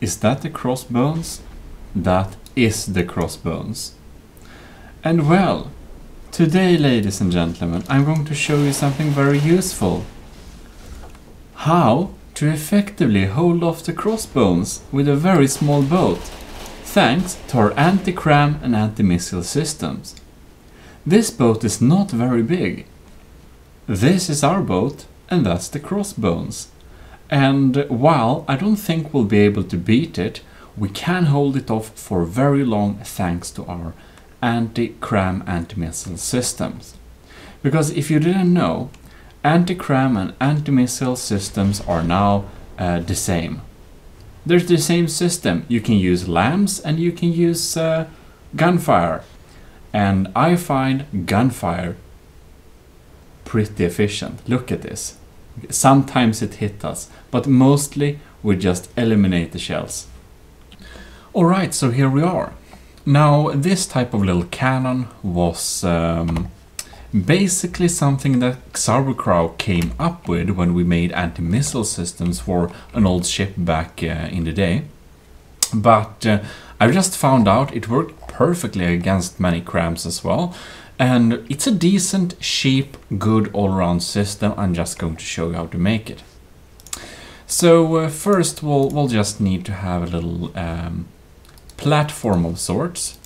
Is that the crossbones? That is the crossbones. And well, today, ladies and gentlemen, I'm going to show you something very useful. How to effectively hold off the crossbones with a very small boat, thanks to our anti-CRAM and anti-missile systems. This boat is not very big. This is our boat, and that's the crossbones. And while I don't think we'll be able to beat it, we can hold it off for very long thanks to our anti-CRAM anti-missile systems. Because if you didn't know, anti-CRAM and anti-missile systems are now the same. There's the same system. You can use LAMs and you can use gunfire. And I find gunfire pretty efficient. Look at this. Sometimes it hits us, but mostly we just eliminate the shells. Alright, so here we are. Now, this type of little cannon was basically something that CRAM came up with when we made anti-missile systems for an old ship back in the day. But I just found out it worked perfectly against many crams as well. And it's a decent, cheap, good all-around system. I'm just going to show you how to make it. So first we'll just need to have a little platform of sorts,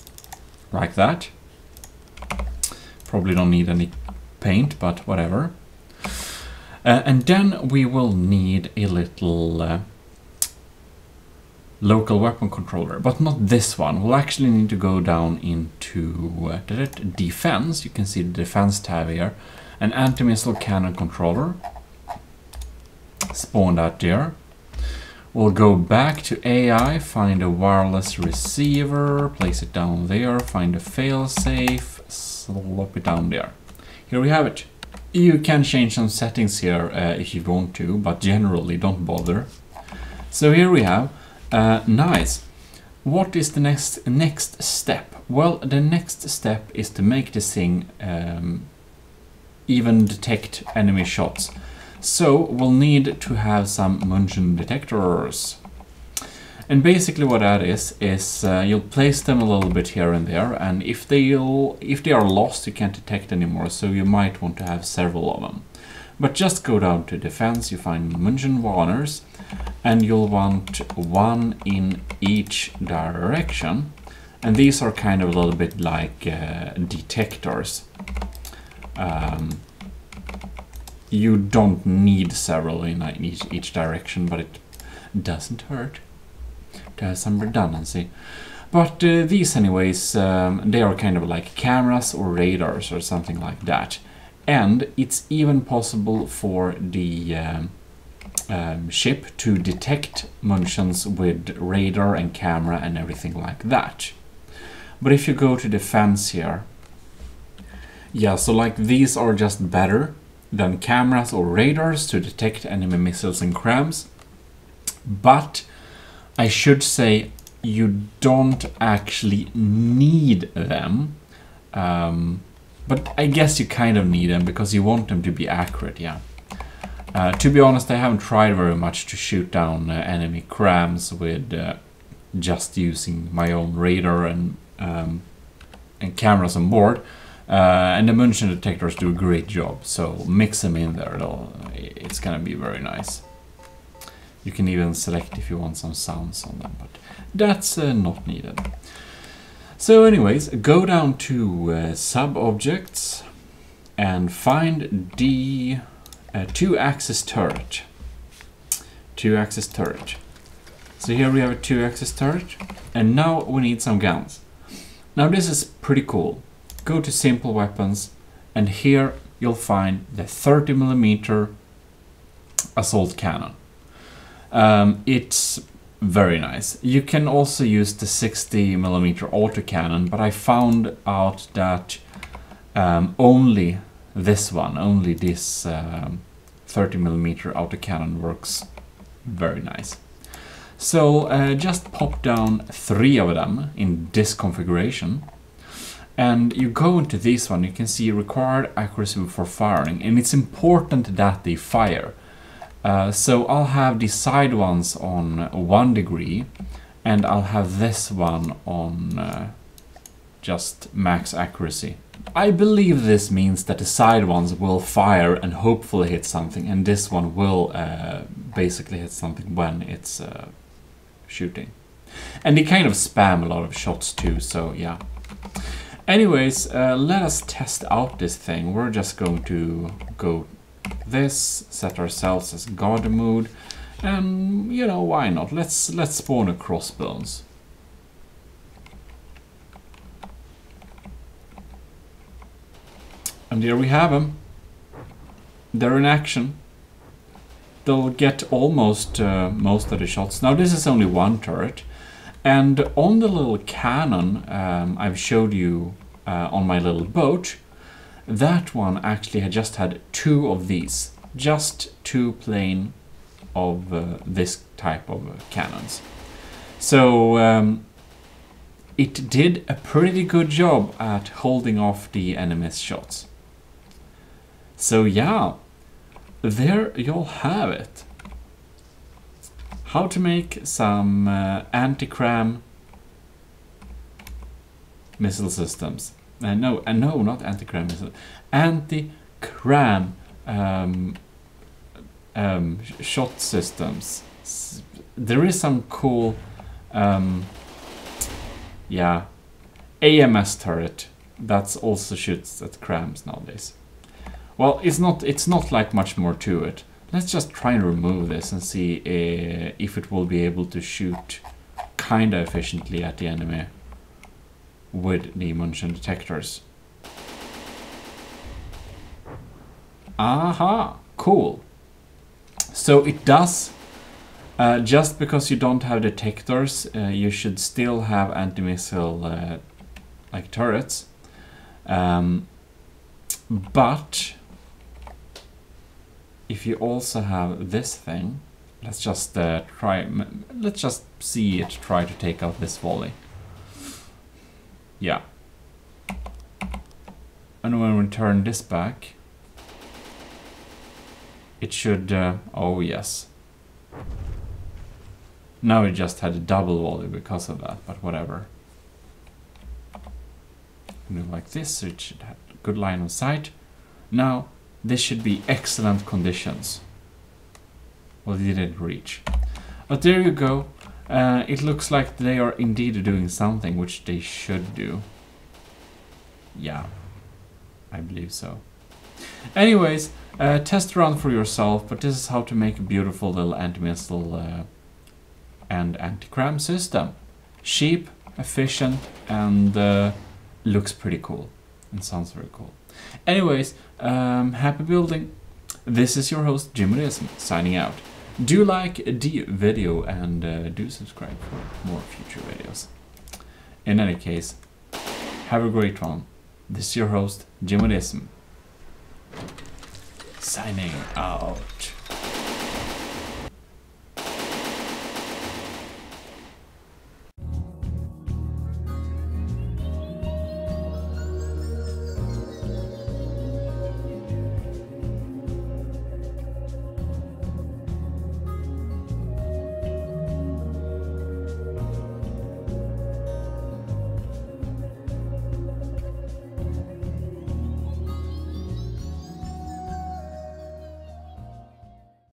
like that. Probably don't need any paint, but whatever. And then we will need a little local weapon controller, but not this one. We'll actually need to go down into defense. You can see the defense tab here. An anti-missile cannon controller. Spawn that there. We'll go back to AI, find a wireless receiver, place it down there, find a failsafe, slop it down there. Here we have it. You can change some settings here if you want to, but generally don't bother. So here we have. Nice. What is the next step? Well, the next step is to make this thing even detect enemy shots. So we'll need to have some munition detectors. And basically what that is you'll place them a little bit here and there, and if they are lost you can't detect anymore, so you might want to have several of them. But just go down to defense, you find munition warners, and you'll want one in each direction. And these are kind of a little bit like detectors. You don't need several in each direction, but it doesn't hurt to have some redundancy. But these anyways, they are kind of like cameras or radars or something like that. And it's even possible for the ship to detect munitions with radar and camera and everything like that. But if you go to defense here, yeah, so like these are just better than cameras or radars to detect enemy missiles and crams. But I should say you don't actually need them. But I guess you kind of need them because you want them to be accurate, yeah. To be honest, I haven't tried very much to shoot down enemy crams with just using my own radar and cameras on board. And the munition detectors do a great job, so mix them in there, it's gonna be very nice. You can even select if you want some sounds on them, but that's not needed. So anyways, go down to sub-objects and find the 2-axis turret. 2-axis turret. So here we have a 2-axis turret, and now we need some guns. Now this is pretty cool. Go to simple weapons, and here you'll find the 30mm assault cannon. It's very nice. You can also use the 60mm autocannon, but I found out that only this 30mm autocannon works very nice. So just pop down 3 of them in this configuration, and you go into this one. You can see required accuracy before firing, and it's important that they fire. So I'll have the side ones on 1 degree and I'll have this one on just max accuracy. I believe this means that the side ones will fire and hopefully hit something, and this one will basically hit something when it's shooting. And they kind of spam a lot of shots too, so yeah. Anyways, let us test out this thing. We're just going to go this, set ourselves as guard mode, and you know, why not? Let's spawn a crossbones. And here we have them. They're in action. They'll get almost most of the shots. Now this is only one turret, and on the little cannon I've showed you on my little boat, that one actually had just had 2 of these, just 2 plain of this type of cannons. So it did a pretty good job at holding off the enemy's shots. So yeah, there you'll have it. How to make some anti-CRAM missile systems. No, not anti-CRAM missile. Anti-CRAM shot systems. There is some cool, yeah, AMS turret that's also shoots at crams nowadays. Well, it's not like much more to it. Let's just try and remove this and see if it will be able to shoot kinda efficiently at the enemy with the motion detectors. Aha, cool. So it does, just because you don't have detectors, you should still have anti-missile like turrets. But if you also have this thing, let's just let's just see it try to take out this volley. Yeah. And when we turn this back, it should, oh yes. Now it just had a double volley because of that, but whatever. Do like this, so it should have a good line of sight. Now, this should be excellent conditions. Well, it didn't reach. But there you go. It looks like they are indeed doing something, which they should do. Yeah, I believe so. Anyways, test around for yourself, but this is how to make a beautiful little anti-missile and anti-CRAM system. Cheap, efficient, and looks pretty cool. And sounds very cool. Anyways, happy building. This is your host, Jimmyism, signing out. Do like the video and do subscribe for more future videos. In any case, have a great one. This is your host, Jimmyism, signing out.